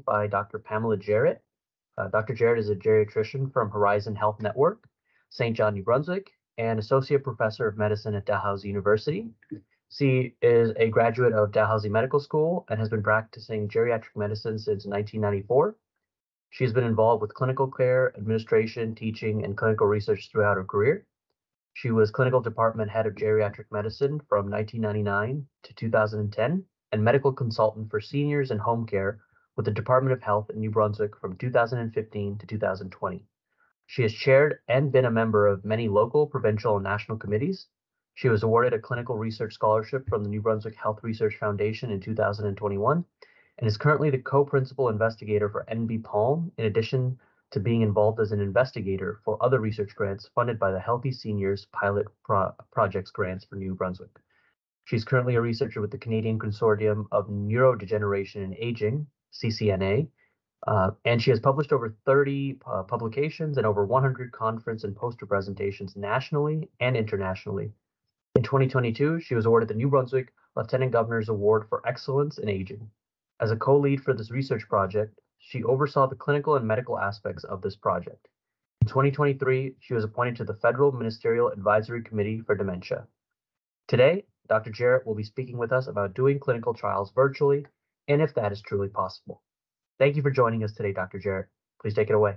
by Dr. Pamela Jarrett. Dr. Jarrett is a geriatrician from Horizon Health Network, St. John, New Brunswick, and Associate Professor of Medicine at Dalhousie University. She is a graduate of Dalhousie Medical School and has been practicing geriatric medicine since 1994. She has been involved with clinical care, administration, teaching, and clinical research throughout her career. She was clinical department head of geriatric medicine from 1999 to 2010 and medical consultant for seniors and home care with the Department of Health in New Brunswick from 2015 to 2020. She has chaired and been a member of many local, provincial, and national committees. She was awarded a clinical research scholarship from the New Brunswick Health Research Foundation in 2021 and is currently the co-principal investigator for NB-PALM, in addition to being involved as an investigator for other research grants funded by the Healthy Seniors Pilot Projects grants for New Brunswick. She's currently a researcher with the Canadian Consortium of Neurodegeneration and Aging, CCNA, and she has published over 30 publications and over 100 conference and poster presentations nationally and internationally. In 2022, she was awarded the New Brunswick Lieutenant Governor's Award for Excellence in Aging. As a co-lead for this research project, she oversaw the clinical and medical aspects of this project. In 2023, she was appointed to the Federal Ministerial Advisory Committee for Dementia. Today, Dr. Jarrett will be speaking with us about doing clinical trials virtually and if that is truly possible. Thank you for joining us today, Dr. Jarrett. Please take it away.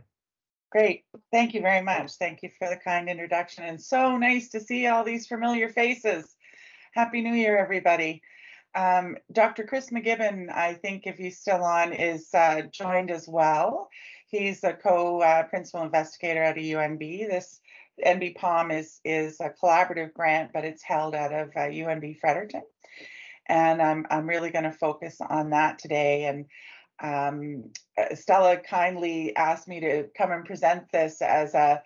Great. Thank you very much. Thank you for the kind introduction, and so nice to see all these familiar faces. Happy New Year, everybody. Dr. Chris McGibbon, I think if he's still on, is joined as well. He's a co-principal investigator at UNB. This NB-PALM is a collaborative grant, but it's held out of UNB Fredericton. And I'm really going to focus on that today. And Stella kindly asked me to come and present this as a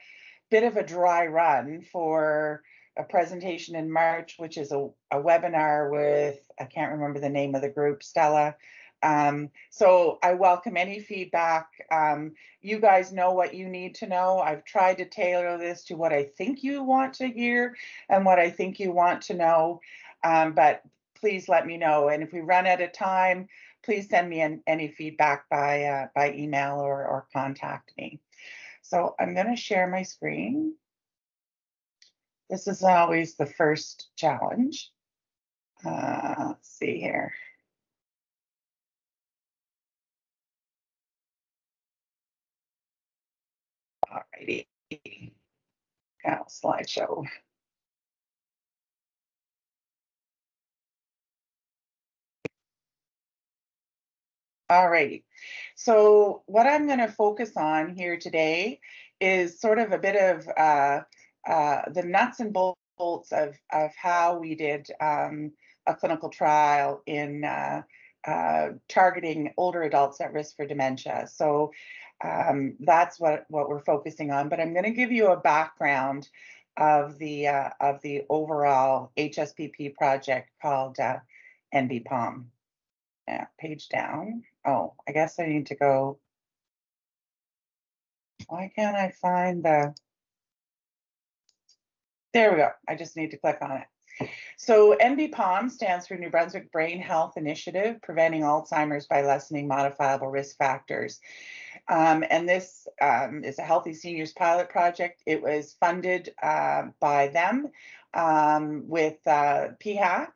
bit of a dry run for a presentation in March, which is a webinar with, I can't remember the name of the group, Stella. So I welcome any feedback. You guys know what you need to know. I've tried to tailor this to what I think you want to hear and what I think you want to know, but please let me know. And if we run out of time, please send me any feedback by email or contact me. So I'm going to share my screen. This is always the first challenge. Let's see here. All righty. Got a slideshow. All righty. So what I'm going to focus on here today is sort of a bit of the nuts and bolts of how we did a clinical trial in targeting older adults at risk for dementia. So that's what we're focusing on. But I'm going to give you a background of the overall HSPP project called NB-PALM. Page down. Oh, I guess I need to go. Why can't I find the? There we go. I just need to click on it. So NB-PALM stands for New Brunswick Brain Health Initiative, Preventing Alzheimer's by Lessening Modifiable Risk Factors. And this is a Healthy Seniors pilot project. It was funded by them with PHAC,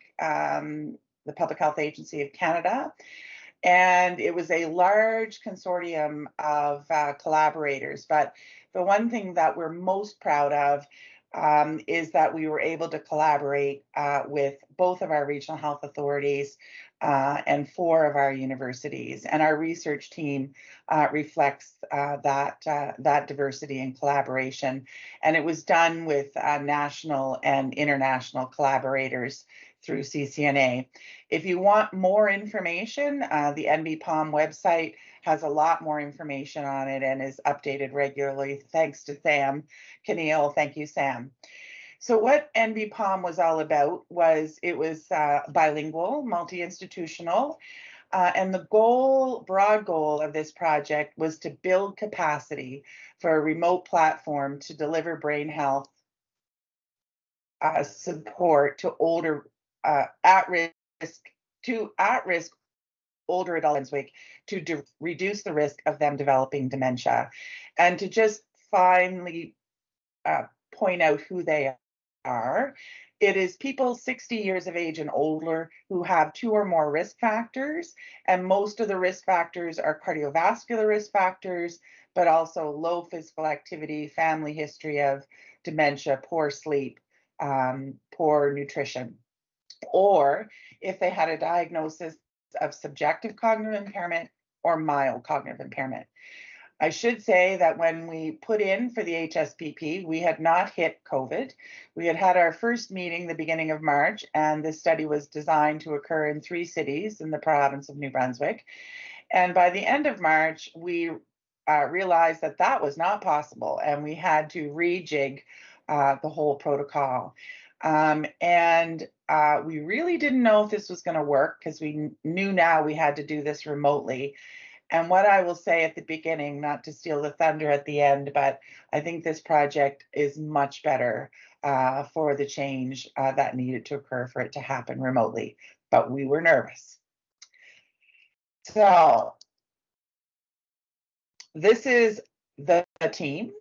the Public Health Agency of Canada. And it was a large consortium of collaborators. But the one thing that we're most proud of is that we were able to collaborate with both of our regional health authorities and 4 of our universities. And our research team reflects that diversity and collaboration. And it was done with national and international collaborators through CCNA. If you want more information, the NB-PALM website has a lot more information on it and is updated regularly, thanks to Sam Keneal. Thank you, Sam. So what NB-PALM was all about was it was bilingual, multi-institutional, and the broad goal of this project was to build capacity for a remote platform to deliver brain health support to older at-risk older adults to reduce the risk of them developing dementia. And to just finally point out who they are, it is people 60 years of age and older who have 2 or more risk factors. And most of the risk factors are cardiovascular risk factors, but also low physical activity, family history of dementia, poor sleep, poor nutrition. Or if they had a diagnosis of subjective cognitive impairment or mild cognitive impairment. I should say that when we put in for the HSPP, we had not hit COVID. We had had our first meeting the beginning of March, and this study was designed to occur in 3 cities in the province of New Brunswick. And by the end of March, we realized that that was not possible, and we had to rejig the whole protocol. We really didn't know if this was going to work because we knew now we had to do this remotely. And what I will say at the beginning, not to steal the thunder at the end, but I think this project is much better for the change that needed to occur for it to happen remotely. But we were nervous. So this is the team.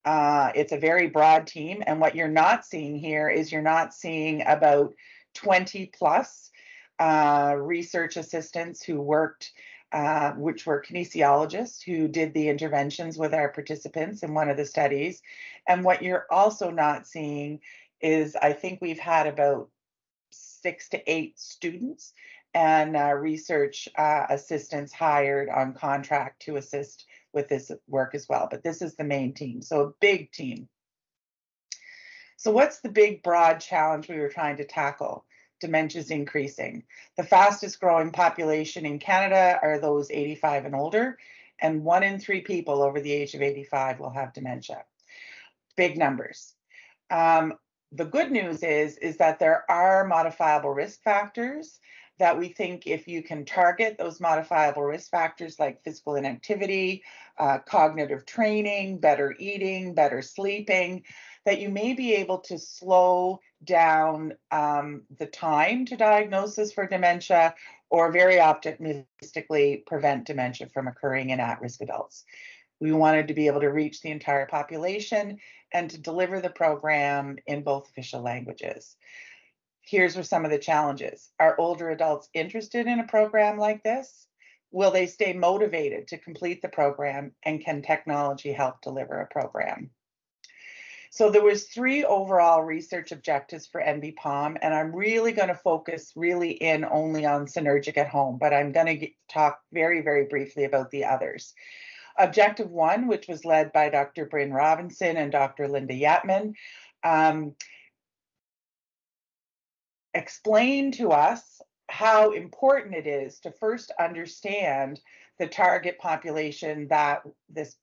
It's a very broad team. And what you're not seeing here is you're not seeing about 20 plus research assistants who worked which were kinesiologists who did the interventions with our participants in one of the studies. And what you're also not seeing is I think we've had about 6 to 8 students and research assistants hired on contract to assist with this work as well. But this is the main team, so a big team. So what's the big broad challenge we were trying to tackle? Dementia is increasing. The fastest growing population in Canada are those 85 and older, and 1 in 3 people over the age of 85 will have dementia. Big numbers. The good news is that there are modifiable risk factors that we think if you can target those modifiable risk factors like physical inactivity, cognitive training, better eating, better sleeping, that you may be able to slow down the time to diagnosis for dementia, or very optimistically prevent dementia from occurring in at-risk adults. We wanted to be able to reach the entire population and to deliver the program in both official languages. Here's some of the challenges. Are older adults interested in a program like this? Will they stay motivated to complete the program? And can technology help deliver a program? So there was 3 overall research objectives for NBPOM, and I'm really going to focus in only on Synergic at Home, but I'm going to talk very, very briefly about the others. Objective 1, which was led by Dr. Bryn Robinson and Dr. Linda Yatman, explained to us how important it is to first understand the target population that this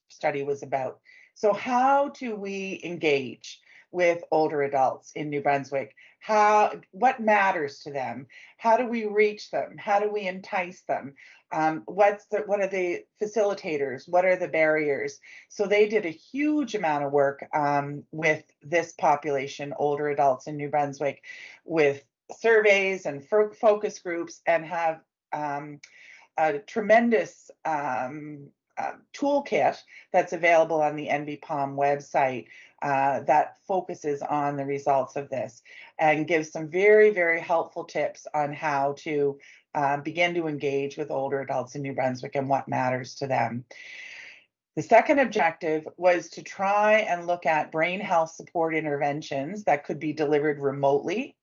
study was about. So how do we engage with older adults in New Brunswick? What matters to them? How do we reach them? How do we entice them? What are the facilitators? What are the barriers? So they did a huge amount of work with this population, older adults in New Brunswick, with surveys and focus groups, and have a tremendous toolkit that's available on the NBPOM website that focuses on the results of this and gives some very, very helpful tips on how to begin to engage with older adults in New Brunswick and what matters to them. The second objective was to try and look at brain health support interventions that could be delivered remotely.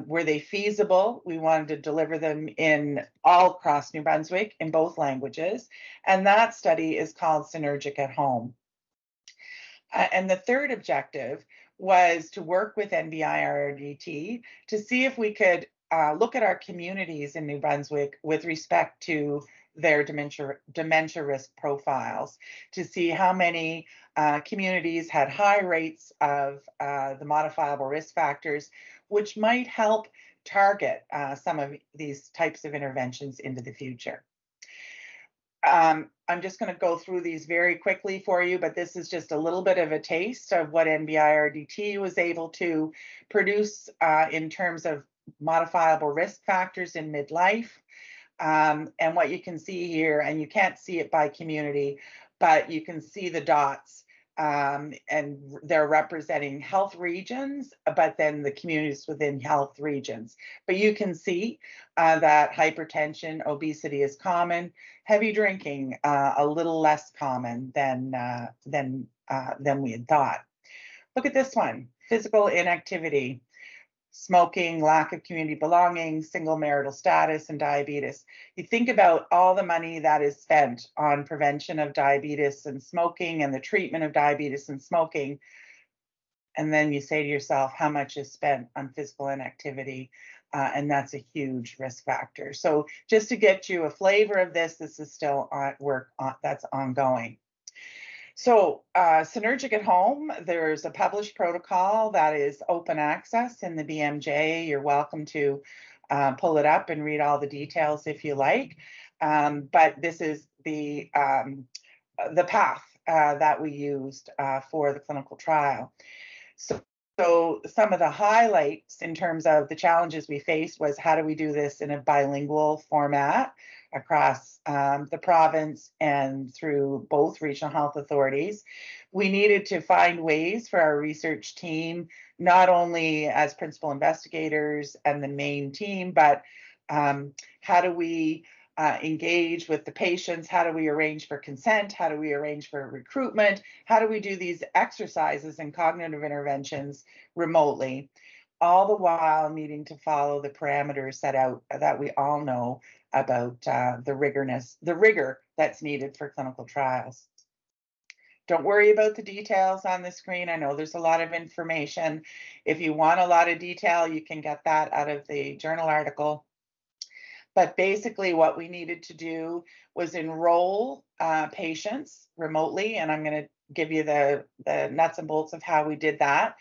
Were they feasible? We wanted to deliver them in all across New Brunswick in both languages. And that study is called Synergic at Home. And the third objective was to work with NBIRDT to see if we could look at our communities in New Brunswick with respect to their dementia risk profiles, to see how many communities had high rates of the modifiable risk factors, which might help target some of these types of interventions into the future. I'm just going to go through these very quickly for you, but this is just a little bit of a taste of what NBIRDT was able to produce in terms of modifiable risk factors in midlife. And what you can see here, and you can't see it by community, but you can see the dots, and they're representing health regions, but then the communities within health regions. But you can see that hypertension, obesity is common, heavy drinking a little less common than we had thought. Look at this one: physical inactivity, smoking, lack of community belonging, single marital status, and diabetes. You think about all the money that is spent on prevention of diabetes and smoking and the treatment of diabetes and smoking, and then you say to yourself, how much is spent on physical inactivity? And that's a huge risk factor. So just to get you a flavor of this, this is still work that's ongoing. So Synergic at Home, there's a published protocol that is open access in the BMJ. You're welcome to pull it up and read all the details if you like. But this is the path that we used for the clinical trial. So some of the highlights in terms of the challenges we faced was, how do we do this in a bilingual format across the province and through both regional health authorities? We needed to find ways for our research team, not only as principal investigators and the main team, but how do we engage with the patients? How do we arrange for consent? How do we arrange for recruitment? How do we do these exercises and cognitive interventions remotely, all the while needing to follow the parameters set out that we all know about the rigor that's needed for clinical trials. Don't worry about the details on the screen. I know there's a lot of information. If you want a lot of detail, you can get that out of the journal article. But basically what we needed to do was enroll patients remotely, and I'm going to give you the nuts and bolts of how we did that.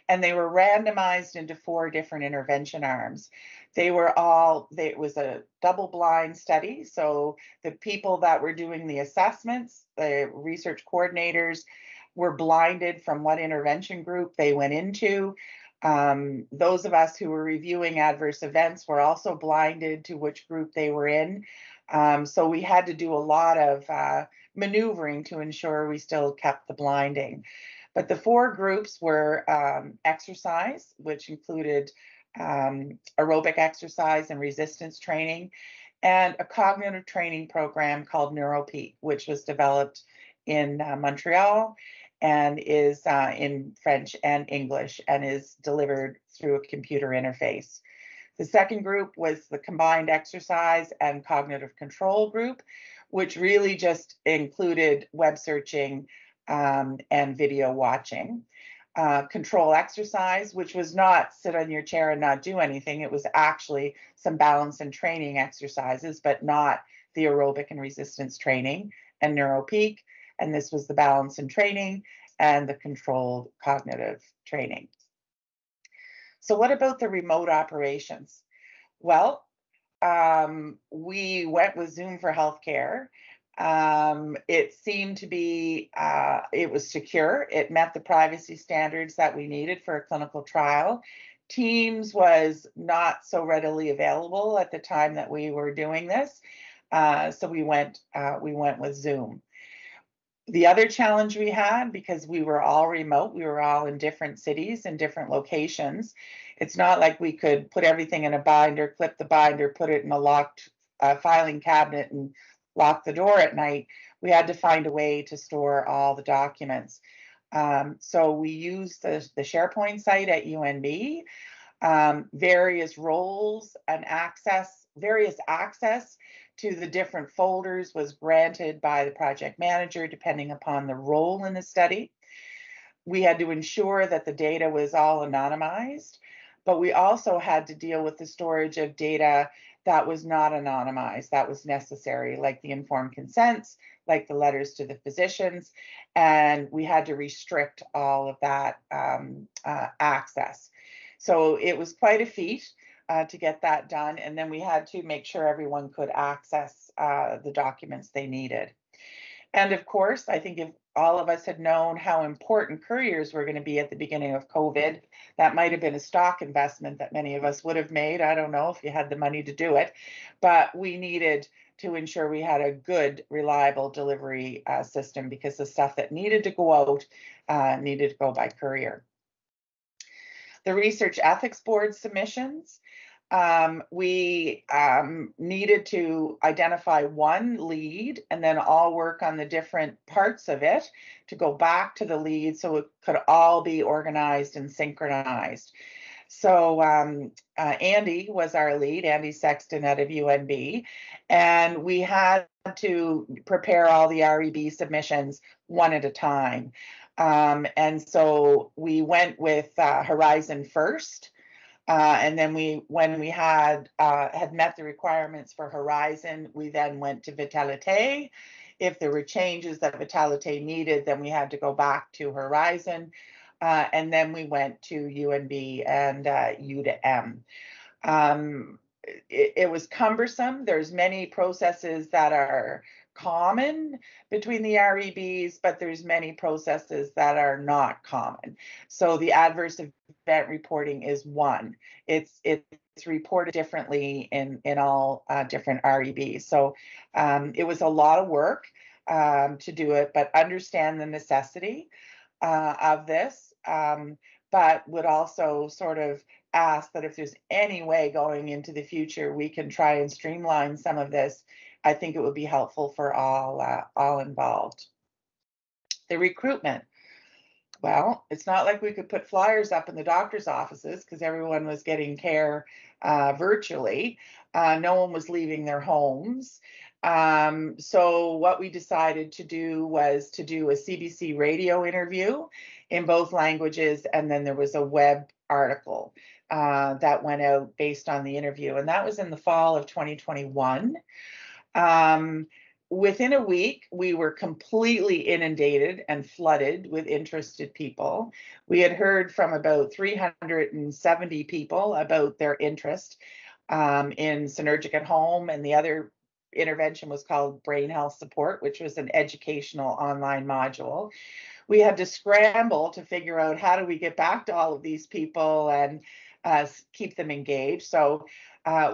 And they were randomized into 4 different intervention arms. It was a double-blind study, so the people that were doing the assessments, the research coordinators, were blinded from what intervention group they went into. Those of us who were reviewing adverse events were also blinded to which group they were in. So we had to do a lot of maneuvering to ensure we still kept the blinding. But the 4 groups were exercise, which included aerobic exercise and resistance training, and a cognitive training program called NeuroPeak, which was developed in Montreal and is in French and English and is delivered through a computer interface. The second group was the combined exercise and cognitive control group, which really just included web searching and video watching. Control exercise, which was not sit on your chair and not do anything. It was actually some balance and training exercises, but not the aerobic and resistance training, and NeuroPeak. And this was the balance and training and the controlled cognitive training. So what about the remote operations? Well, we went with Zoom for Healthcare. It seemed to be, it was secure. It met the privacy standards that we needed for a clinical trial. Teams was not so readily available at the time that we were doing this. So we went with Zoom. The other challenge we had, because we were all remote, we were all in different cities and different locations. It's not like we could put everything in a binder, clip the binder, put it in a locked filing cabinet and lock the door at night. We had to find a way to store all the documents. So we used the SharePoint site at UNB, various roles and various access to the different folders was granted by the project manager depending upon the role in the study. We had to ensure that the data was all anonymized, but we also had to deal with the storage of data that was not anonymized, that was necessary, like the informed consents, like the letters to the physicians, and we had to restrict all of that access. So it was quite a feat to get that done, and then we had to make sure everyone could access the documents they needed. And of course, I think all of us had known how important couriers were going to be at the beginning of COVID. That might have been a stock investment that many of us would have made. I don't know if you had the money to do it, but we needed to ensure we had a good, reliable delivery system, because the stuff that needed to go out needed to go by courier. The Research Ethics Board submissions. We needed to identify one lead and then all work on the different parts of it to go back to the lead so it could all be organized and synchronized. So Andy was our lead, Andy Sexton out of UNB, and we had to prepare all the REB submissions one at a time. And so we went with Horizon first. And then when we had met the requirements for Horizon, we then went to Vitalité. If there were changes that Vitalité needed, then we had to go back to Horizon. And then we went to UNB and U to M. It was cumbersome. There's many processes that are common between the REBs, but there's many processes that are not common. So the adverse event reporting is one. It's reported differently in all different REBs. So it was a lot of work to do it, but understand the necessity of this, but would also sort of ask that if there's any way going into the future we can try and streamline some of this. I think it would be helpful for all involved. The recruitment. Well, it's not like we could put flyers up in the doctor's offices because everyone was getting care virtually. No one was leaving their homes. So what we decided to do was to do a CBC radio interview in both languages, and then there was a web article that went out based on the interview, and that was in the fall of 2021. Within a week, we were completely inundated and flooded with interested people. We had heard from about 370 people about their interest in Synergic at Home, and the other intervention was called Brain Health Support, which was an educational online module. We had to scramble to figure out how do we get back to all of these people and keep them engaged. So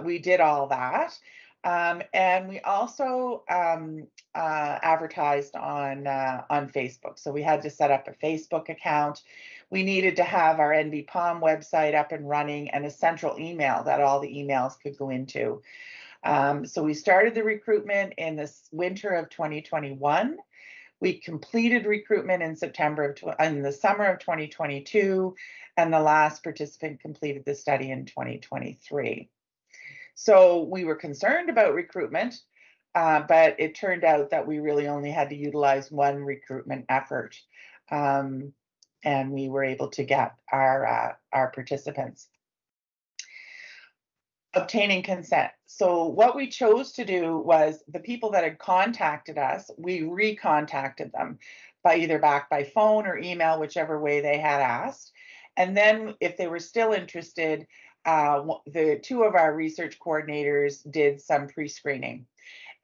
we did all that. And we also advertised on Facebook. So we had to set up a Facebook account. We needed to have our NBPOM website up and running and a central email that all the emails could go into. So we started the recruitment in the winter of 2021. We completed recruitment in the summer of 2022, and the last participant completed the study in 2023. So we were concerned about recruitment, but it turned out that we really only had to utilize one recruitment effort, and we were able to get our participants. Obtaining consent. So what we chose to do was the people that had contacted us, we recontacted them by either back by phone or email, whichever way they had asked. And then if they were still interested, the two of our research coordinators did some pre-screening.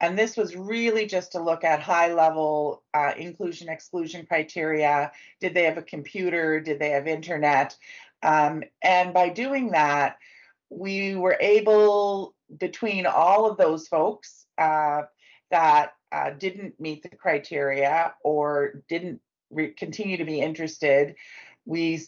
And this was really just to look at high-level inclusion exclusion criteria. Did they have a computer? Did they have internet? And by doing that, we were able, between all of those folks that didn't meet the criteria or didn't continue to be interested, we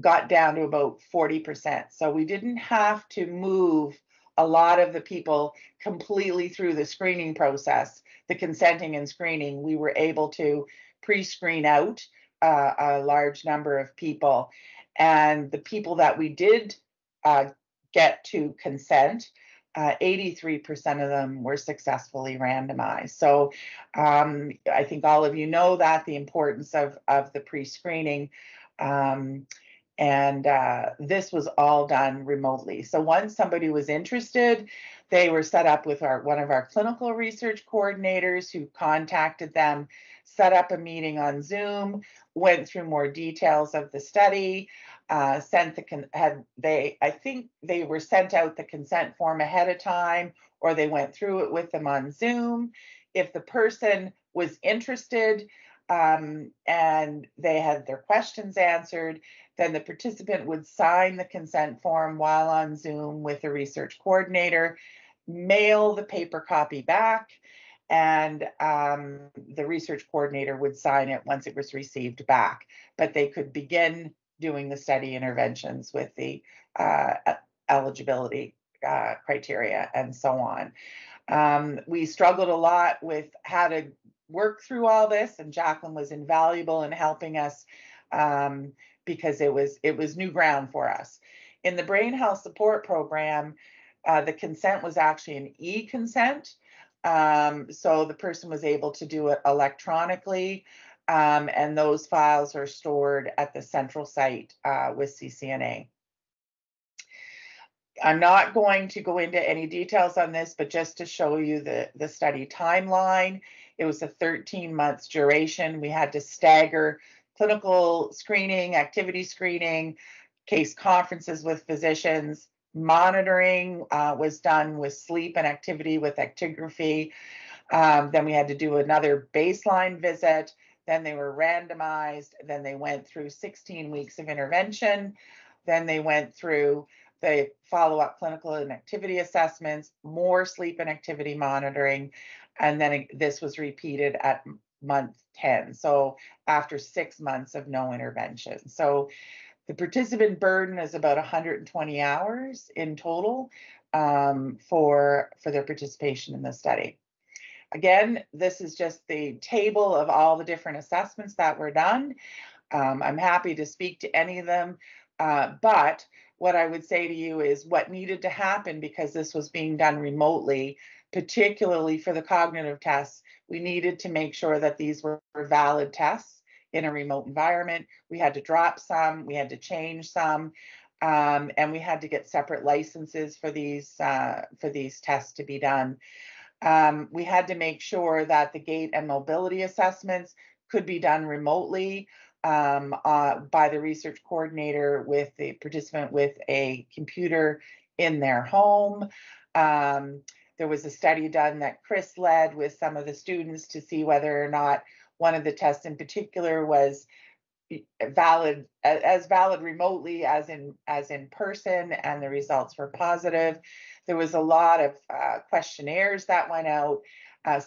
got down to about 40%. So we didn't have to move a lot of the people completely through the screening process, the consenting and screening. We were able to pre-screen out a large number of people. And the people that we did get to consent, 83% of them were successfully randomized. So I think all of you know that, the importance of the pre-screening. And this was all done remotely. So once somebody was interested, they were set up with one of our clinical research coordinators who contacted them, set up a meeting on Zoom, went through more details of the study, I think they were sent out the consent form ahead of time, or they went through it with them on Zoom. If the person was interested, and they had their questions answered. Then the participant would sign the consent form while on Zoom with the research coordinator, mail the paper copy back, and the research coordinator would sign it once it was received back. But they could begin doing the study interventions with the eligibility criteria and so on. We struggled a lot with how to work through all this, and Jacqueline was invaluable in helping us because it was new ground for us. In the brain health support program, the consent was actually an e-consent. So the person was able to do it electronically, and those files are stored at the central site with CCNA. I'm not going to go into any details on this, but just to show you the study timeline, it was a 13-month duration. We had to stagger clinical screening, activity screening, case conferences with physicians. Monitoring was done with sleep and activity with actigraphy. Then we had to do another baseline visit. Then they were randomized. Then they went through 16 weeks of intervention. Then they went through the follow-up clinical and activity assessments, more sleep and activity monitoring, and then this was repeated at month 10. So after 6 months of no intervention. So the participant burden is about 120 hours in total for their participation in the study. Again, this is just the table of all the different assessments that were done. I'm happy to speak to any of them, but what I would say to you is what needed to happen, because this was being done remotely, particularly for the cognitive tests, we needed to make sure that these were valid tests in a remote environment. We had to drop some, we had to change some, and we had to get separate licenses for these tests to be done. We had to make sure that the gait and mobility assessments could be done remotely by the research coordinator with the participant with a computer in their home. There was a study done that Chris led with some of the students to see whether or not one of the tests in particular was valid remotely as in person, and the results were positive. There was a lot of questionnaires that went out.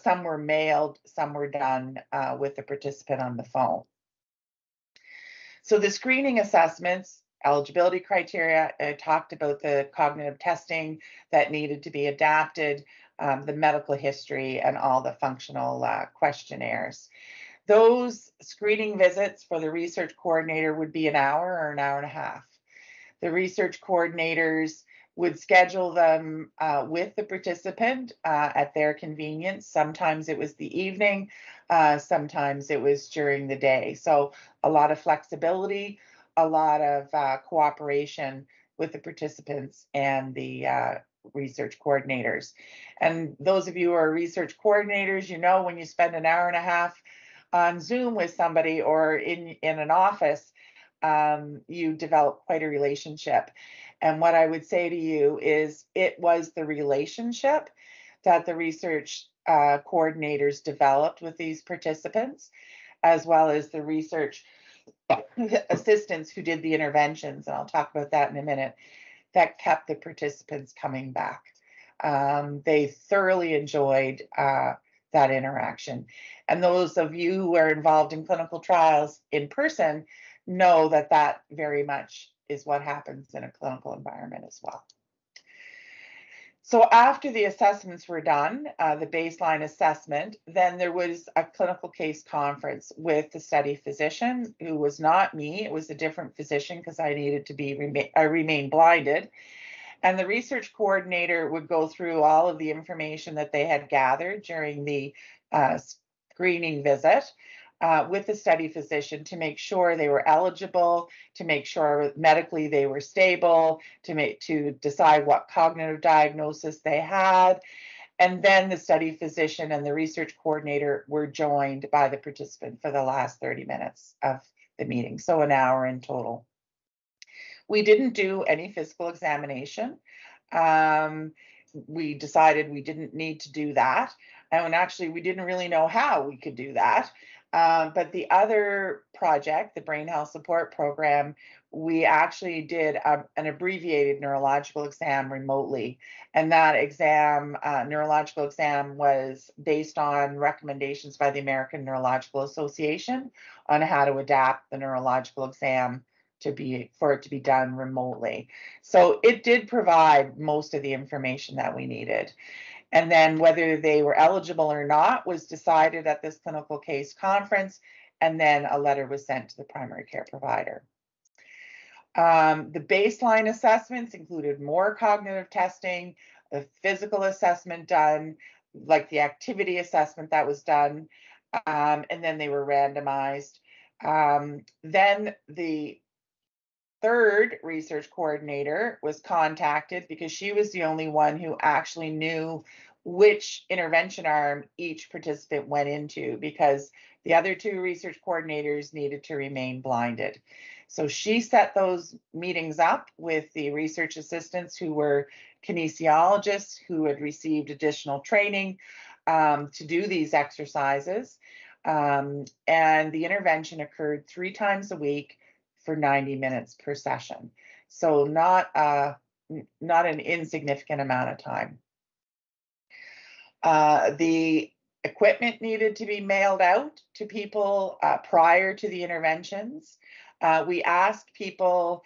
Some were mailed, some were done with the participant on the phone. So the screening assessments, eligibility criteria, I talked about the cognitive testing that needed to be adapted, the medical history, and all the functional questionnaires. Those screening visits for the research coordinator would be an hour or an hour and a half. The research coordinators would schedule them with the participant at their convenience. Sometimes it was the evening, sometimes it was during the day. So a lot of flexibility, a lot of cooperation with the participants and the research coordinators. And those of you who are research coordinators, you know, when you spend an hour and a half on Zoom with somebody or in an office, you develop quite a relationship. And what I would say to you is it was the relationship that the research coordinators developed with these participants, as well as the research assistants who did the interventions, and I'll talk about that in a minute, that kept the participants coming back. They thoroughly enjoyed that interaction. And those of you who are involved in clinical trials in person know that that very much is what happens in a clinical environment as well. So after the assessments were done, the baseline assessment, then there was a clinical case conference with the study physician, who was not me. It was a different physician because I needed to remain blinded. And the research coordinator would go through all of the information that they had gathered during the screening visit with the study physician to make sure they were eligible, to make sure medically they were stable, to decide what cognitive diagnosis they had. And then the study physician and the research coordinator were joined by the participant for the last 30 minutes of the meeting, so an hour in total. We didn't do any physical examination. we decided we didn't need to do that. And actually, we didn't really know how we could do that. But the other project, the Brain Health Support Program, we actually did an abbreviated neurological exam remotely. And that exam, neurological exam, was based on recommendations by the American Neurological Association on how to adapt the neurological exam for it to be done remotely. So it did provide most of the information that we needed. And then whether they were eligible or not was decided at this clinical case conference, and then a letter was sent to the primary care provider. The baseline assessments included more cognitive testing, a physical assessment done, like the activity assessment that was done, and then they were randomized. Then the third research coordinator was contacted because she was the only one who actually knew which intervention arm each participant went into, because the other two research coordinators needed to remain blinded. So she set those meetings up with the research assistants who were kinesiologists who had received additional training to do these exercises. And the intervention occurred 3 times a week for 90 minutes per session. So not an insignificant amount of time. The equipment needed to be mailed out to people prior to the interventions. We asked people,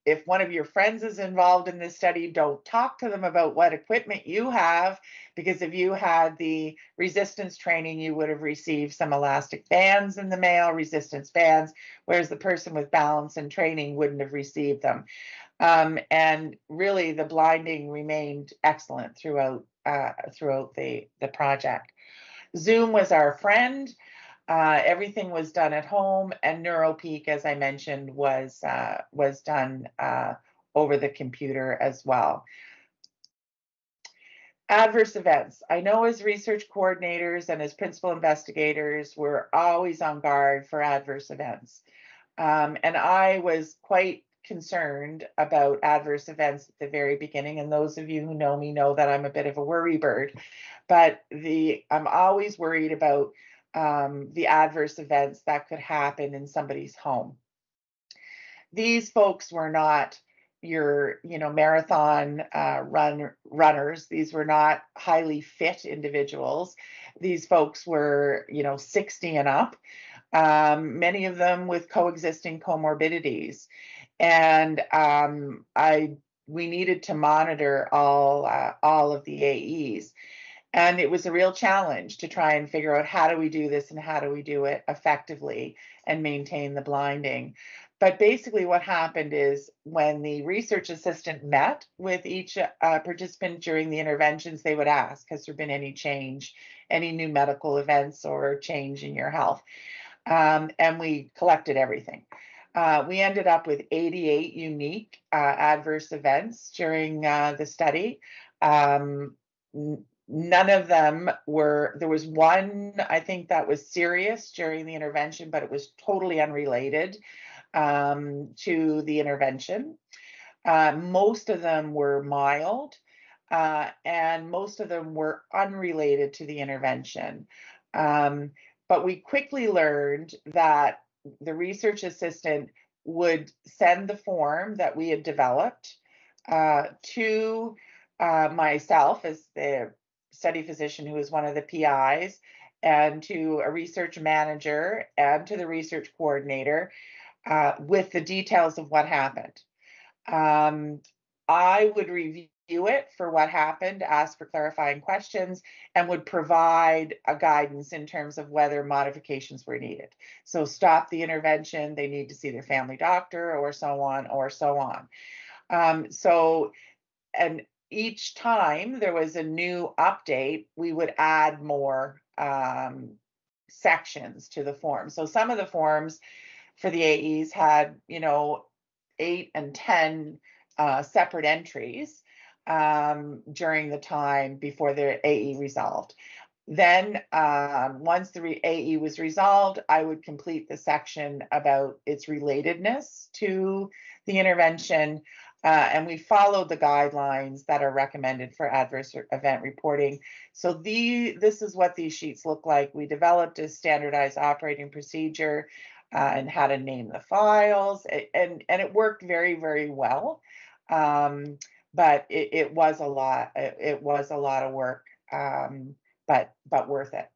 if one of your friends is involved in this study, don't talk to them about what equipment you have, because if you had the resistance training, you would have received some elastic bands in the mail, resistance bands, whereas the person with balance and training wouldn't have received them. And really, the blinding remained excellent throughout the project. Zoom was our friend. Everything was done at home, and NeuroPeak, as I mentioned, was done over the computer as well. Adverse events. I know as research coordinators and as principal investigators, we're always on guard for adverse events. And I was quite concerned about adverse events at the very beginning. And those of you who know me know that I'm a bit of a worry bird, but I'm always worried about the adverse events that could happen in somebody's home. These folks were not your, marathon runners. These were not highly fit individuals. These folks were, 60 and up, many of them with coexisting comorbidities. And we needed to monitor all of the AEs. And it was a real challenge to try and figure out how do we do this and how do we do it effectively and maintain the blinding. But basically what happened is when the research assistant met with each participant during the interventions, they would ask, has there been any change, any new medical events or change in your health? And we collected everything. We ended up with 88 unique adverse events during the study. None of them there was one, I think, that was serious during the intervention, but it was totally unrelated to the intervention. Most of them were mild, and most of them were unrelated to the intervention. But we quickly learned that the research assistant would send the form that we had developed to myself as the study physician who was one of the PIs, and to a research manager and to the research coordinator with the details of what happened. I would review it for what happened, ask for clarifying questions, and would provide a guidance in terms of whether modifications were needed. So stop the intervention, they need to see their family doctor, or so on, or so on. And each time there was a new update, we would add more sections to the form. So some of the forms for the AEs had, 8 and 10 separate entries during the time before the AE resolved. Then once the AE was resolved, I would complete the section about its relatedness to the intervention, And we followed the guidelines that are recommended for adverse event reporting. So this is what these sheets look like. We developed a standardized operating procedure and how to name the files, and it worked very, very well. But it was a lot. It was a lot of work, but worth it.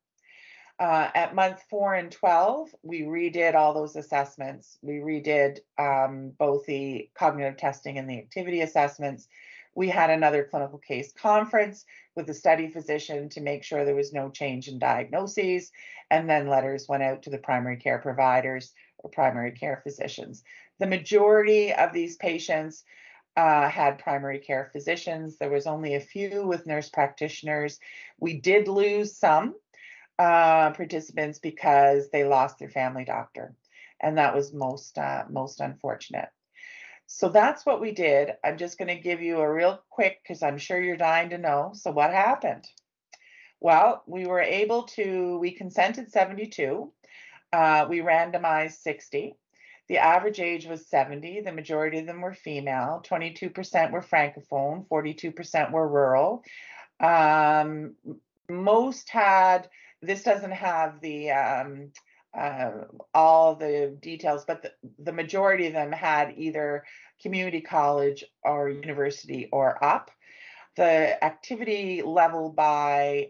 At month 4 and 12, we redid all those assessments. We redid both the cognitive testing and the activity assessments. We had another clinical case conference with the study physician to make sure there was no change in diagnoses. And then letters went out to the primary care providers or primary care physicians. The majority of these patients had primary care physicians. There was only a few with nurse practitioners. We did lose some participants because they lost their family doctor, and that was most unfortunate. So that's what we did. I'm just going to give you a real quick, because I'm sure you're dying to know. So what happened? Well, we consented 72. We randomized 60. The average age was 70. The majority of them were female. 22% were francophone. 42% were rural. Most had, this doesn't have the all the details, but the majority of them had either community college or university or up. The activity level by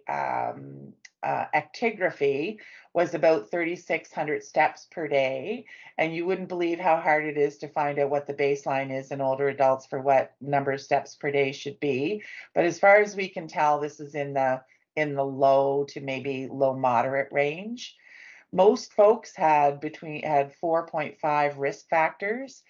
actigraphy was about 3,600 steps per day. And you wouldn't believe how hard it is to find out what the baseline is in older adults for what number of steps per day should be. But as far as we can tell, this is in the low to maybe low moderate range. Most folks had 4.5 risk factors.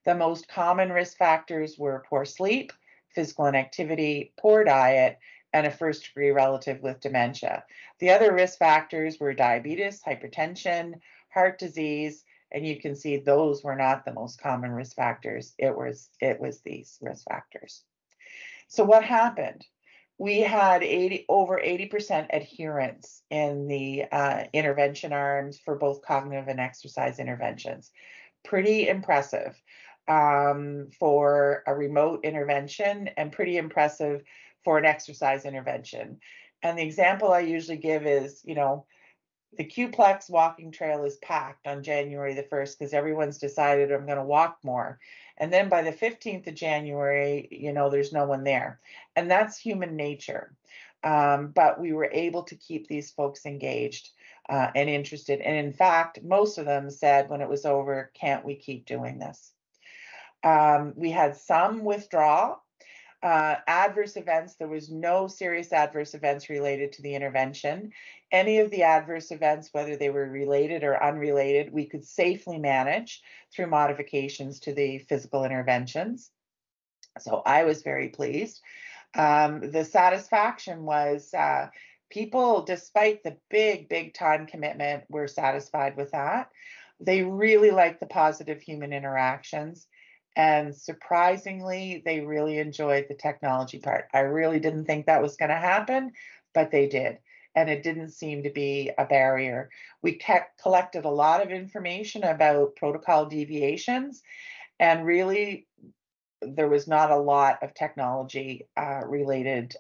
The most common risk factors were poor sleep, physical inactivity, poor diet, and a first-degree relative with dementia. The other risk factors were diabetes, hypertension, heart disease, and you can see those were not the most common risk factors. It was these risk factors. So what happened? We had over 80% adherence in the intervention arms for both cognitive and exercise interventions. Pretty impressive for a remote intervention, and pretty impressive for an exercise intervention. And the example I usually give is, the Q-Plex walking trail is packed on January the 1st because everyone's decided I'm going to walk more. And then by the 15th of January, there's no one there. And that's human nature. But we were able to keep these folks engaged and interested. And in fact, most of them said when it was over, can't we keep doing this? We had some withdraw. Adverse events, there was no serious adverse events related to the intervention. Any of the adverse events, whether they were related or unrelated, we could safely manage through modifications to the physical interventions. So I was very pleased. The satisfaction was people, despite the big time commitment, were satisfied with that. They really liked the positive human interactions. And surprisingly, they really enjoyed the technology part. I really didn't think that was going to happen, but they did. And it didn't seem to be a barrier. We collected a lot of information about protocol deviations, and really, there was not a lot of technology related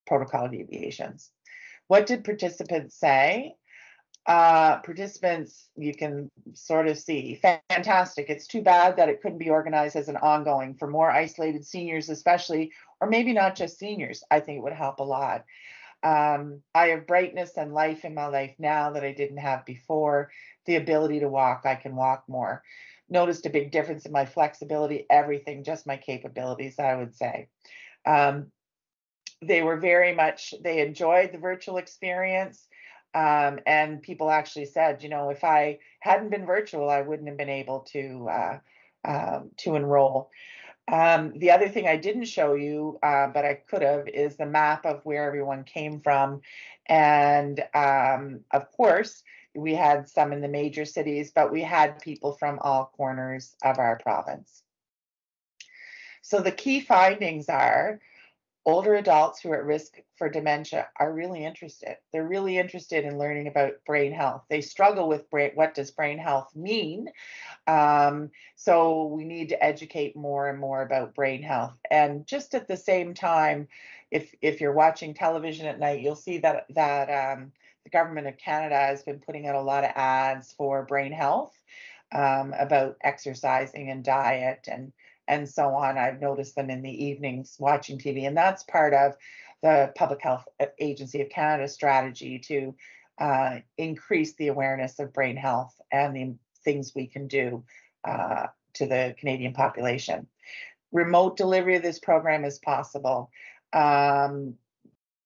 protocol deviations. What did participants say? Participants, you can sort of see, fantastic. It's too bad that it couldn't be organized as an ongoing for more isolated seniors, especially, or maybe not just seniors. I think it would help a lot. I have brightness and life in my life now that I didn't have before. The ability to walk, I can walk more. Noticed a big difference in my flexibility, everything, just my capabilities, I would say. They were they enjoyed the virtual experience. And people actually said, if I hadn't been virtual, I wouldn't have been able to enroll. The other thing I didn't show you, but I could have, is the map of where everyone came from. And of course, we had some in the major cities, but we had people from all corners of our province. So the key findings are, older adults who are at risk for dementia are really interested. They're really interested in learning about brain health. They struggle with what does brain health mean? So we need to educate more and more about brain health. And just at the same time, if you're watching television at night, you'll see that the government of Canada has been putting out a lot of ads for brain health, about exercising and diet and so on. I've noticed them in the evenings watching TV, and that's part of the Public Health Agency of Canada strategy to increase the awareness of brain health and the things we can do to the Canadian population. Remote delivery of this program is possible.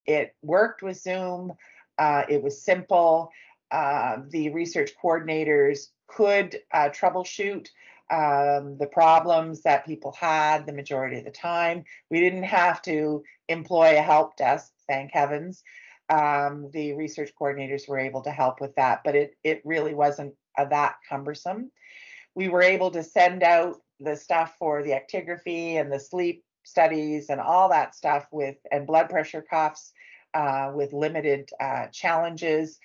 It worked with Zoom. It was simple. The research coordinators could troubleshoot the problems that people had the majority of the time. We didn't have to employ a help desk, thank heavens. The research coordinators were able to help with that, but it really wasn't that cumbersome. We were able to send out the stuff for the actigraphy and the sleep studies and all that stuff and blood pressure cuffs with limited challenges.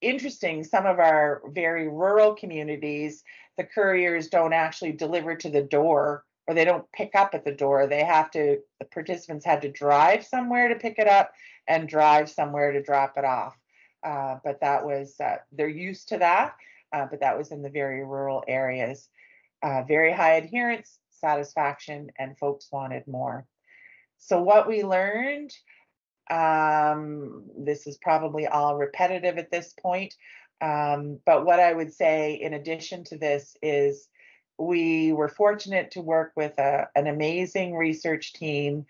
Interesting, some of our very rural communities, the couriers don't actually deliver to the door, or they don't pick up at the door. The participants had to drive somewhere to pick it up and drive somewhere to drop it off. But that was, they're used to that, but that was in the very rural areas. Very high adherence, satisfaction, and folks wanted more. So what we learned, this is probably all repetitive at this point, but what I would say in addition to this is we were fortunate to work with an amazing research team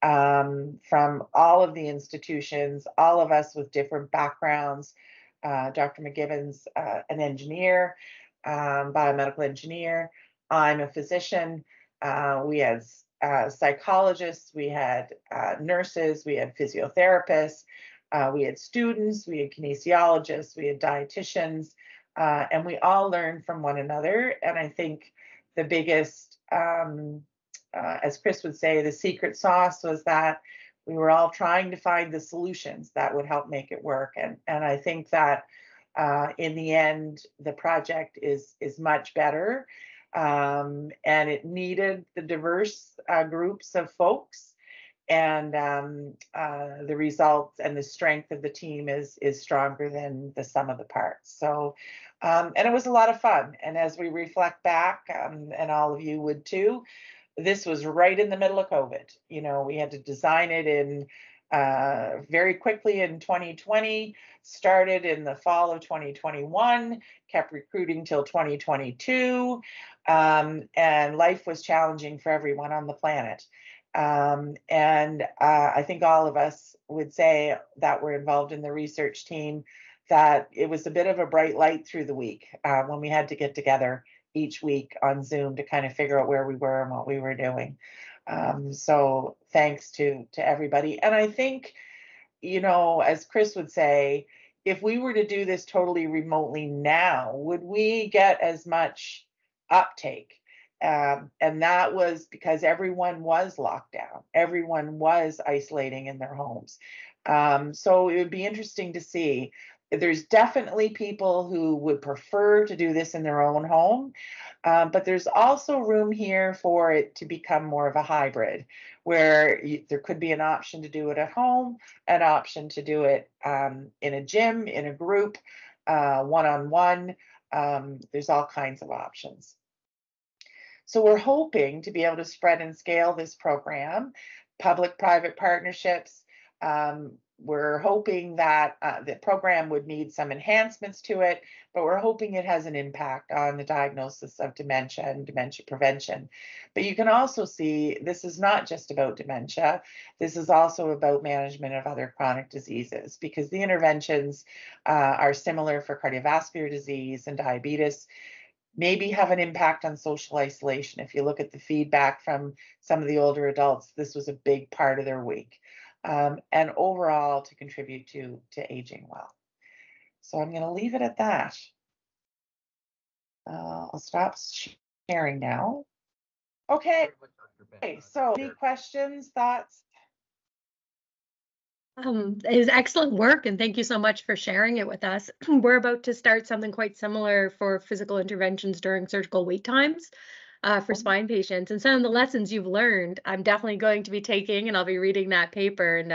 from all of the institutions, all of us with different backgrounds. Dr. McGibbon's an engineer, biomedical engineer. I'm a physician. We had psychologists, we had nurses, we had physiotherapists, we had students, we had kinesiologists, we had dietitians, and we all learned from one another. And I think the biggest, as Chris would say, the secret sauce was that we were all trying to find the solutions that would help make it work. And I think that in the end, the project is much better. And it needed the diverse groups of folks, and the results and the strength of the team is stronger than the sum of the parts. So, and it was a lot of fun. And as we reflect back, and all of you would too, this was right in the middle of COVID. You know, we had to design it in very quickly in 2020, started in the fall of 2021, kept recruiting till 2022, and life was challenging for everyone on the planet. And I think all of us would say that we're involved in the research team that it was a bit of a bright light through the week when we had to get together each week on Zoom to kind of figure out where we were and what we were doing. So thanks to everybody. And I think, you know, as Chris would say, if we were to do this totally remotely now, would we get as much uptake? And that was because everyone was locked down. Everyone was isolating in their homes. So it would be interesting to see. There's definitely people who would prefer to do this in their own home, but there's also room here for it to become more of a hybrid, where there could be an option to do it at home, an option to do it in a gym, in a group, one-on-one. There's all kinds of options. So we're hoping to be able to spread and scale this program, public-private partnerships. We're hoping that the program would need some enhancements to it, but we're hoping it has an impact on the diagnosis of dementia and dementia prevention. But you can also see this is not just about dementia. This is also about management of other chronic diseases, because the interventions are similar for cardiovascular disease and diabetes, maybe have an impact on social isolation. If you look at the feedback from some of the older adults, this was a big part of their week. And overall to contribute to aging well. So I'm going to leave it at that. I'll stop sharing now. Okay. So any questions, thoughts? It was excellent work, and thank you so much for sharing it with us. We're about to start something quite similar for physical interventions during surgical wait times for spine patients. And some of the lessons you've learned, I'm definitely going to be taking, and I'll be reading that paper. And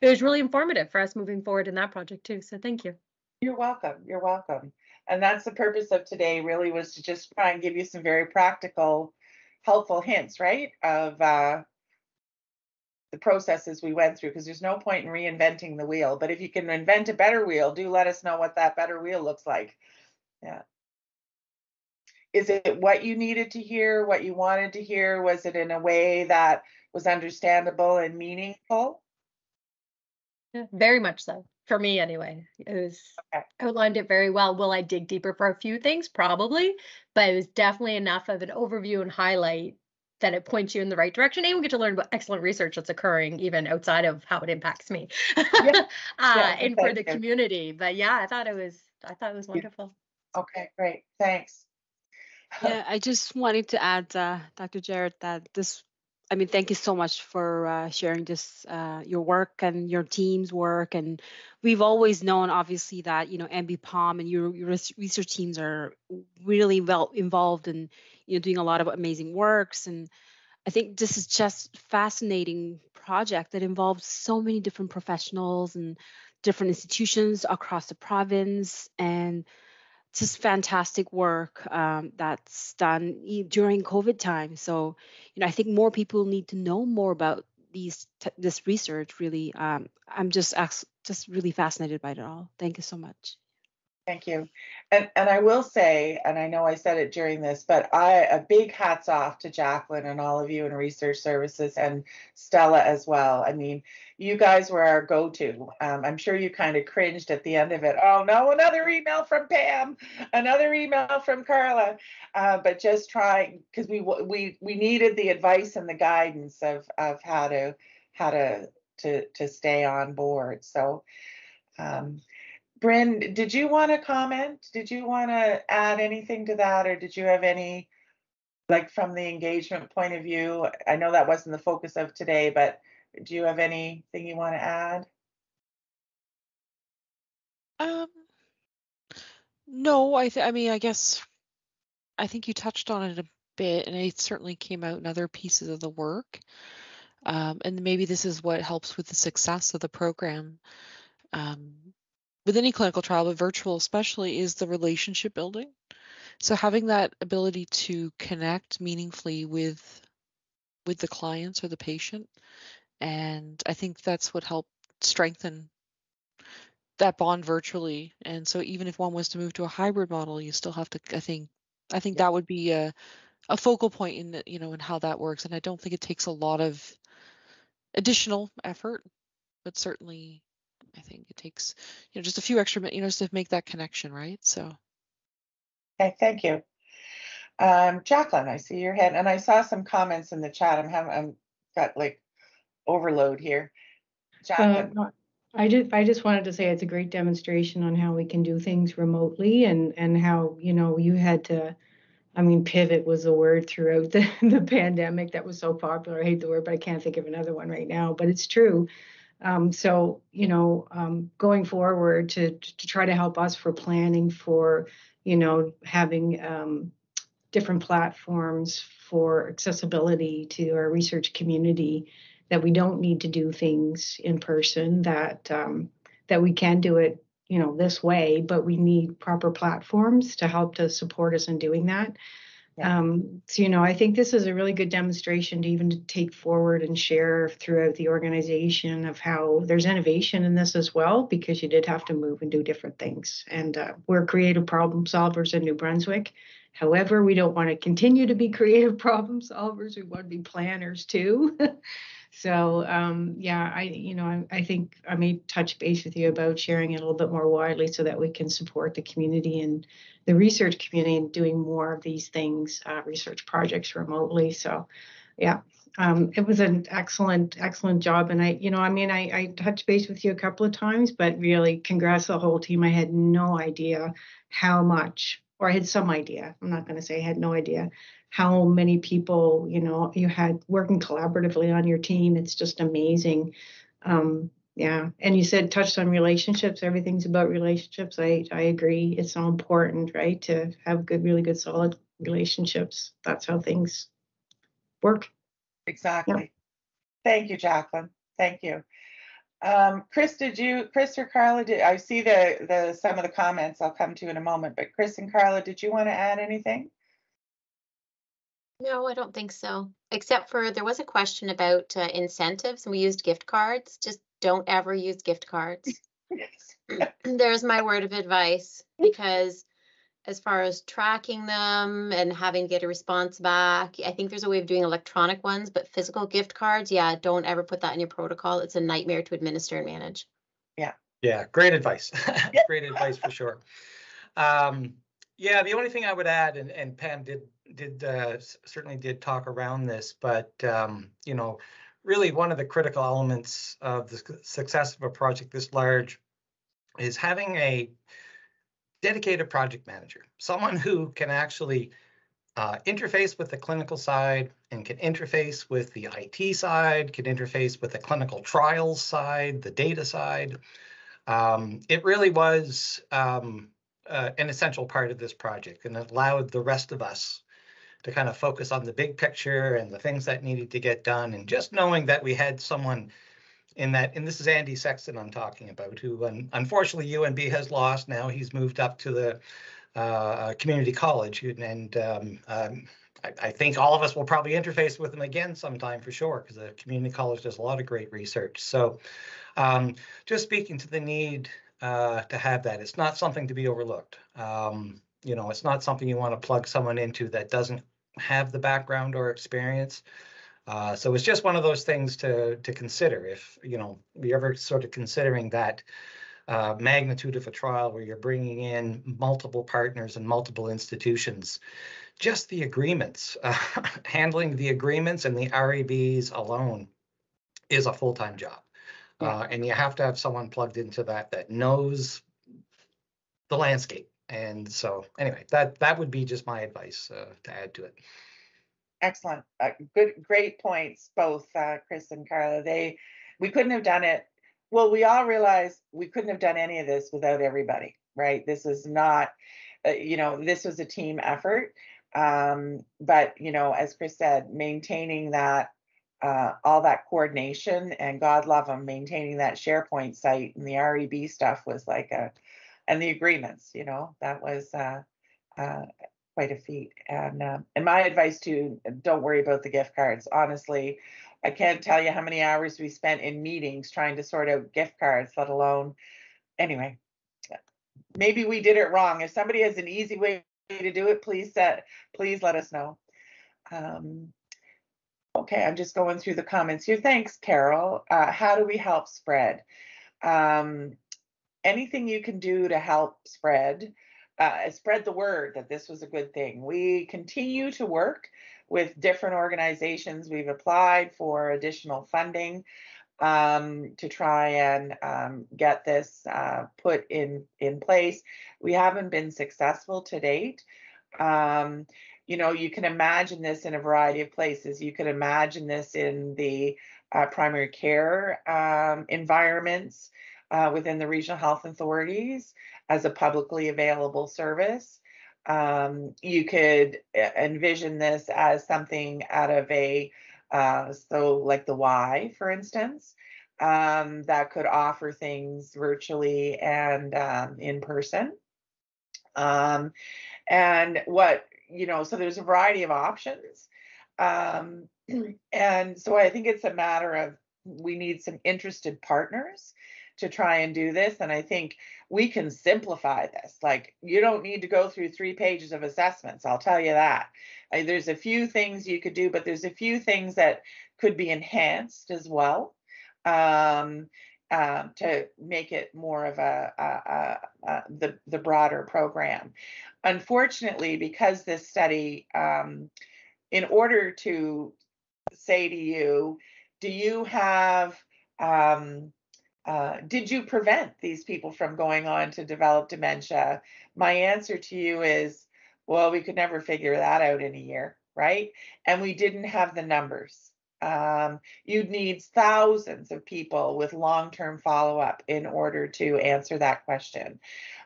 it was really informative for us moving forward in that project too. So thank you. You're welcome. You're welcome. And that's the purpose of today, really, was to just try and give you some very practical, helpful hints, right, of the processes we went through, because there's no point in reinventing the wheel. But if you can invent a better wheel, do let us know what that better wheel looks like. Yeah. Is it what you needed to hear, what you wanted to hear? Was it in a way that was understandable and meaningful? Yeah, very much so. For me, anyway. It was outlined it very well. Will I dig deeper for a few things? Probably, but it was definitely enough of an overview and highlight that it points you in the right direction, and we get to learn about excellent research that's occurring even outside of how it impacts me, and for the community. But yeah, I thought it was wonderful. Okay, great, thanks. Yeah, I just wanted to add, Dr. Jarrett, that thank you so much for sharing this, your work and your team's work. And we've always known, obviously, that, MBPOM and your research teams are really well involved in, doing a lot of amazing works. And I think this is just fascinating project that involves so many different professionals and different institutions across the province, and just fantastic work that's done during COVID time. So, I think more people need to know more about this research. Really, I'm just really fascinated by it all. Thank you so much. Thank you. And I will say, and I know I said it during this, but a big hats off to Jacqueline and all of you in research services, and Stella as well. I mean, you guys were our go-to. I'm sure you kind of cringed at the end of it. Oh no, another email from Pam, another email from Carla. But just trying, because we needed the advice and the guidance of how to stay on board. So Bryn, did you want to comment? Did you want to add anything to that, or did you have any, like, from the engagement point of view? I know that wasn't the focus of today, but do you have anything you want to add? No, I guess I think you touched on it a bit, and it certainly came out in other pieces of the work. And maybe this is what helps with the success of the program. With any clinical trial, but virtual especially, is the relationship building. So having that ability to connect meaningfully with the clients or the patient, and I think that's what helped strengthen that bond virtually. And so even if one was to move to a hybrid model, you still have to, I think that would be a focal point in the, in how that works. And I don't think it takes a lot of additional effort, but certainly I think it takes, just a few extra minutes, just to make that connection, right? So. Okay, thank you. Jacqueline, I see your hand, and I saw some comments in the chat. I'm got like overload here. Jacqueline. I just wanted to say it's a great demonstration on how we can do things remotely, and how, you had to, pivot was a word throughout the pandemic that was so popular. I hate the word, but I can't think of another one right now, but it's true. So, going forward to try to help us for planning for, having different platforms for accessibility to our research community, that we don't need to do things in person, that we can do it, this way, but we need proper platforms to help to support us in doing that. So, I think this is a really good demonstration to even take forward and share throughout the organization of how there's innovation in this as well, because you did have to move and do different things. And we're creative problem solvers in New Brunswick. However, we don't want to continue to be creative problem solvers. We want to be planners too. So, I think I may touch base with you about sharing it a little bit more widely so that we can support the community and the research community in doing more of these things, research projects remotely. So, yeah, it was an excellent job. And I touched base with you a couple of times, but really congrats to the whole team. I had no idea how much, or I had some idea. I'm not going to say I had no idea how many people, you had working collaboratively on your team. It's just amazing. Yeah, and you said touched on relationships. Everything's about relationships. I agree. It's so important, right, to have good, really good, solid relationships. That's how things work. Exactly. Yeah. Thank you, Jacqueline. Thank you. Chris or Carla, I see some of the comments I'll come to in a moment, but Chris and Carla, did you want to add anything? No, I don't think so. Except for there was a question about incentives, and we used gift cards. Just don't ever use gift cards. Yes. There's my word of advice, because as far as tracking them and having to get a response back, I think there's a way of doing electronic ones, but physical gift cards, yeah, don't ever put that in your protocol. It's a nightmare to administer and manage. Yeah. Yeah, great advice. Great advice for sure. Yeah, the only thing I would add, and Pam certainly did talk around this, but you know, really one of the critical elements of the success of a project this large is having a dedicated project manager, someone who can actually interface with the clinical side and can interface with the IT side, can interface with the clinical trials side, the data side. It really was an essential part of this project, and it allowed the rest of us to kind of focus on the big picture and the things that needed to get done. And just knowing that we had someone in that, and this is Andy Sexton I'm talking about, who unfortunately UNB has lost. Now he's moved up to the community college, and I think all of us will probably interface with him again sometime for sure, because the community college does a lot of great research. So just speaking to the need to have that, it's not something to be overlooked. You know, it's not something you want to plug someone into that doesn't have the background or experience. So it's just one of those things to consider if, you know, you're ever sort of considering that magnitude of a trial where you're bringing in multiple partners and multiple institutions. Just the agreements, handling the agreements and the REBs alone is a full-time job. And you have to have someone plugged into that knows the landscape. And so anyway, that would be just my advice to add to it. Excellent. Great points, both Chris and Carla. We couldn't have done it. Well, we all realize we couldn't have done any of this without everybody, right? This is not, you know, this was a team effort. But, you know, as Chris said, maintaining that, all that coordination, and God love them, maintaining that SharePoint site and the REB stuff was like and the agreements, you know, that was quite a feat. And my advice too, don't worry about the gift cards. Honestly, I can't tell you how many hours we spent in meetings trying to sort out gift cards, let alone, anyway, maybe we did it wrong. If somebody has an easy way to do it, please let us know. Okay, I'm just going through the comments here. Thanks, Carol. How do we help spread? Anything you can do to help spread the word that this was a good thing. We continue to work with different organizations. We've applied for additional funding to try and get this put in place. We haven't been successful to date. You know, you can imagine this in a variety of places. You can imagine this in the primary care environments within the regional health authorities as a publicly available service. You could envision this as something out of a, so like the Y, for instance, that could offer things virtually and in person. And what, you know, so there's a variety of options. And so I think it's a matter of, we need some interested partners to try and do this. And I think we can simplify this. Like, you don't need to go through 3 pages of assessments, I'll tell you that. There's a few things you could do, but there's a few things that could be enhanced as well to make it more of the broader program. Unfortunately, because this study, in order to say to you, do you have, did you prevent these people from going on to develop dementia? My answer to you is, well, we could never figure that out in a year, right? And we didn't have the numbers. You'd need thousands of people with long-term follow-up in order to answer that question.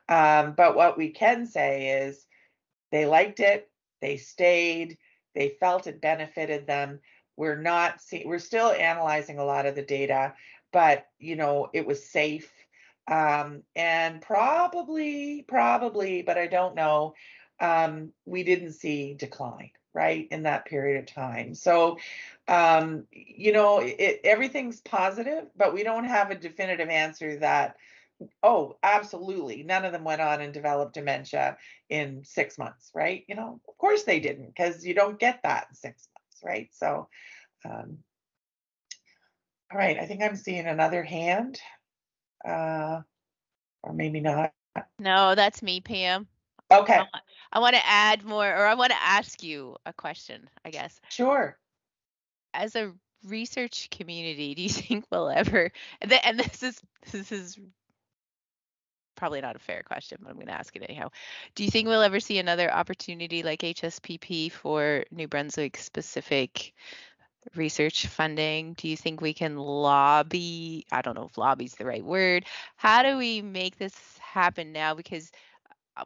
But what we can say is they liked it, they stayed, they felt it benefited them. We're still analyzing a lot of the data, but it was safe. And probably, but I don't know, we didn't see decline, right, in that period of time. So, everything's positive, but we don't have a definitive answer that, oh, absolutely, none of them went on and developed dementia in 6 months, right? Of course they didn't, because you don't get that in 6 months, right? So, all right, I think I'm seeing another hand, or maybe not. No, that's me, Pam. Okay. I want to add more, or I want to ask you a question, I guess. Sure. As a research community, do you think we'll ever, and this is probably not a fair question, but I'm going to ask it anyhow. Do you think we'll ever see another opportunity like HSPP for New Brunswick specific research funding? Do you think we can lobby? I don't know if lobby's the right word. How do we make this happen now? Because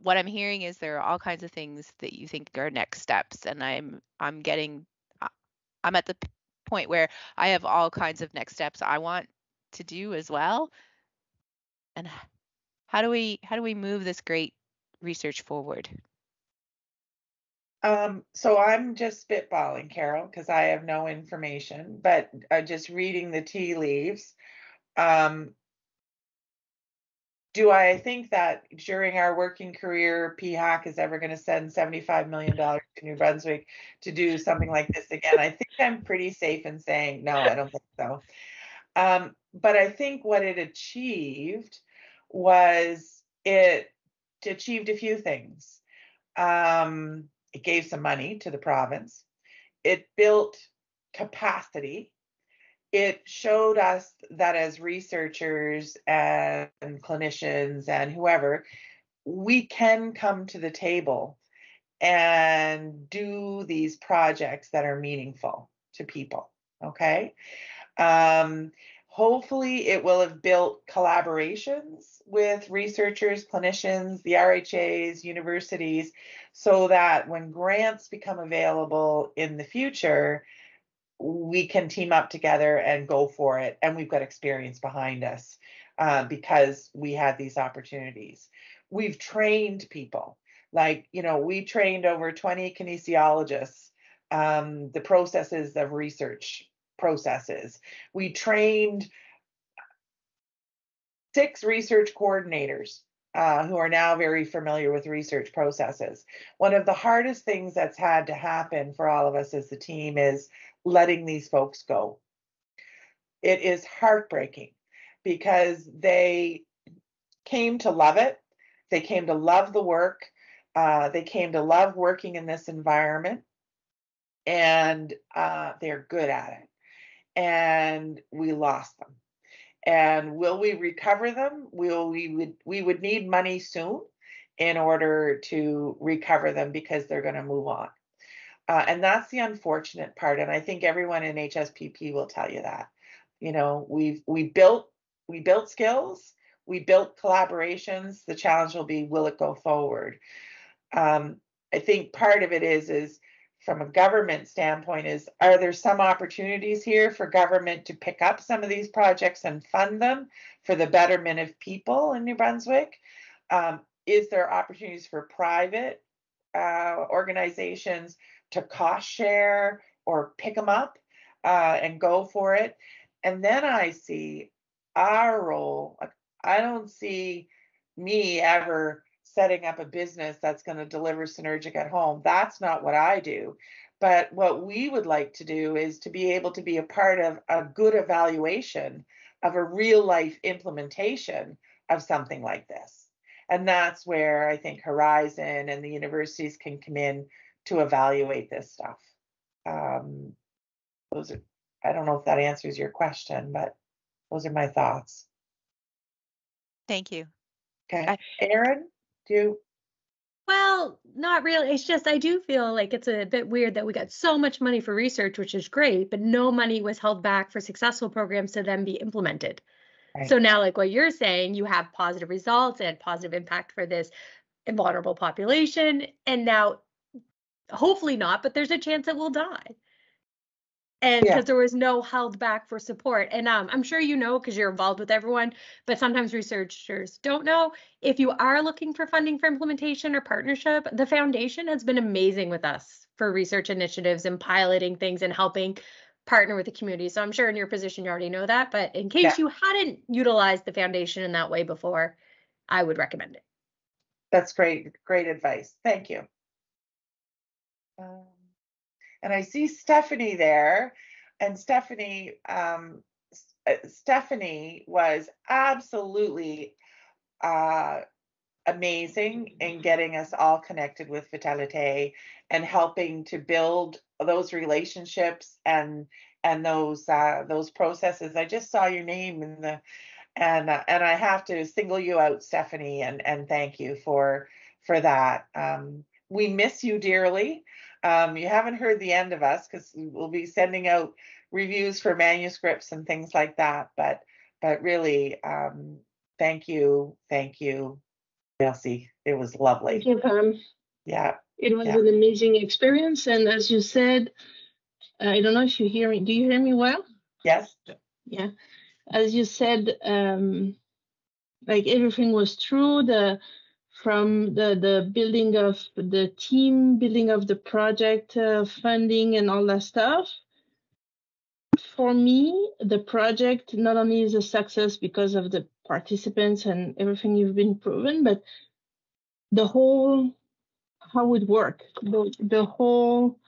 what I'm hearing is there are all kinds of things that you think are next steps, and I'm at the point where I have all kinds of next steps I want to do as well. And how do we move this great research forward? So I'm just spitballing, Carol, because I have no information, but just reading the tea leaves. Do I think that during our working career, PHAC is ever going to send $75 million to New Brunswick to do something like this again? I think I'm pretty safe in saying no, I don't think so. But I think what it achieved was it achieved a few things. It gave some money to the province. It built capacity. It showed us that as researchers and clinicians and whoever, we can come to the table and do these projects that are meaningful to people, okay? Hopefully it will have built collaborations with researchers, clinicians, the RHAs, universities, so that when grants become available in the future, we can team up together and go for it. And we've got experience behind us because we had these opportunities. We've trained people. We trained over 20 kinesiologists, the processes of research processes. We trained 6 research coordinators who are now very familiar with research processes. One of the hardest things that's had to happen for all of us as a team is letting these folks go. It is heartbreaking because they came to love it. They came to love the work. They came to love working in this environment, and they're good at it. And we lost them. And will we recover them? We would need money soon in order to recover them because they're going to move on. And that's the unfortunate part. And I think everyone in HSPP will tell you that. We built skills, we built collaborations. The challenge will be, will it go forward? I think part of it is from a government standpoint is, are there some opportunities here for government to pick up some of these projects and fund them for the betterment of people in New Brunswick? Is there opportunities for private organizations to cost share or pick them up and go for it? And then I see our role. I don't see me ever setting up a business that's going to deliver Synergic at home. That's not what I do. But what we would like to do is to be able to be a part of a good evaluation of a real life implementation of something like this. And that's where I think Horizon and the universities can come in to evaluate this stuff. I don't know if that answers your question, but those are my thoughts. Thank you. Okay. Aaron, do you? Well, not really. It's just I do feel like it's a bit weird that we got so much money for research, which is great, but no money was held back for successful programs to then be implemented. Right. So now, like what you're saying, you have positive results and positive impact for this vulnerable population, and now hopefully not, but there's a chance it will die. And Yeah. because there was no held back for support. And I'm sure you know, because you're involved with everyone, but sometimes researchers don't know. If you are looking for funding for implementation or partnership, the foundation has been amazing with us for research initiatives and piloting things and helping partner with the community. So I'm sure in your position you already know that, but in case you hadn't utilized the foundation in that way before, I would recommend it. That's great advice. Thank you. And I see Stephanie there, and Stephanie was absolutely amazing in getting us all connected with Vitalité and helping to build those relationships and those processes. I just saw your name in the and I have to single you out, Stephanie, and thank you for that. We miss you dearly. You haven't heard the end of us because we'll be sending out reviews for manuscripts and things like that. But really, thank you, Elsie. It was lovely. Thank you, Pam. Yeah. It was an amazing experience. And as you said, I don't know if you hear me. Do you hear me well? Yes. Yeah. As you said, like everything was true. From the building of the team, building of the project, funding and all that stuff. For me, the project not only is a success because of the participants and everything you've been proven, but the whole, how it worked, the whole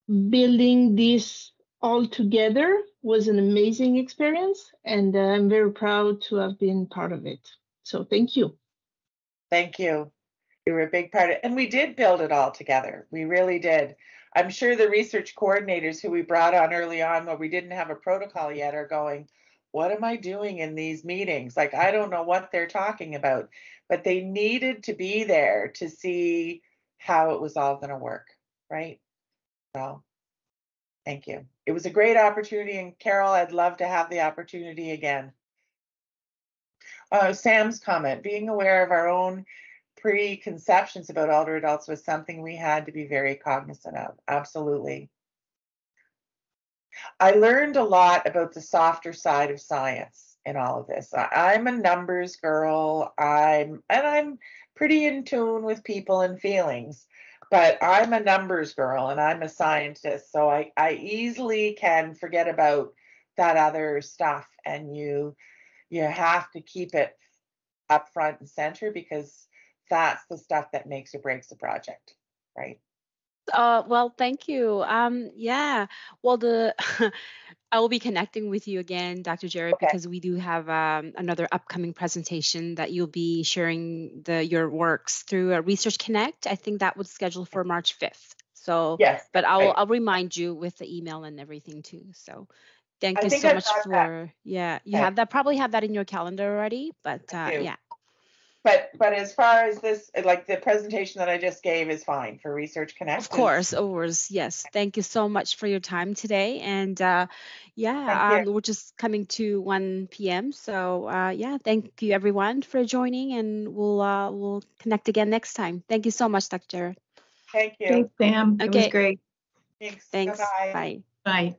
building this all together was an amazing experience. And I'm very proud to have been part of it. So thank you. Thank you. You were a big part of it. And we did build it all together. We really did. I'm sure the research coordinators who we brought on early on, where we didn't have a protocol yet, are going, what am I doing in these meetings? Like, I don't know what they're talking about. But they needed to be there to see how it was all going to work, right? So thank you. It was a great opportunity. And Carol, I'd love to have the opportunity again. Sam's comment, being aware of our own preconceptions about older adults was something we had to be very cognizant of. Absolutely. I learned a lot about the softer side of science in all of this. I'm a numbers girl. I'm pretty in tune with people and feelings, but I'm a numbers girl and I'm a scientist. So I easily can forget about that other stuff, and you have to keep it up front and center, because that's the stuff that makes or breaks the project, right? Well, thank you. Yeah. Well, I will be connecting with you again, Dr. Jarrett, because we do have another upcoming presentation that you'll be sharing your works through Research Connect. I think that was scheduled for March 5th. So, yes, but I'll remind you with the email and everything too. So, thank you so much for you have that, probably have that in your calendar already. But yeah. But as far as this, like the presentation that I just gave is fine for Research Connect. Of course, yes. Thank you so much for your time today. And we're just coming to 1 p.m. So thank you everyone for joining, and we'll connect again next time. Thank you so much, Dr. Jarrett. Thank you. Thanks, Sam. Okay. It was great. Thanks. Thanks. Bye-bye. Bye. Bye.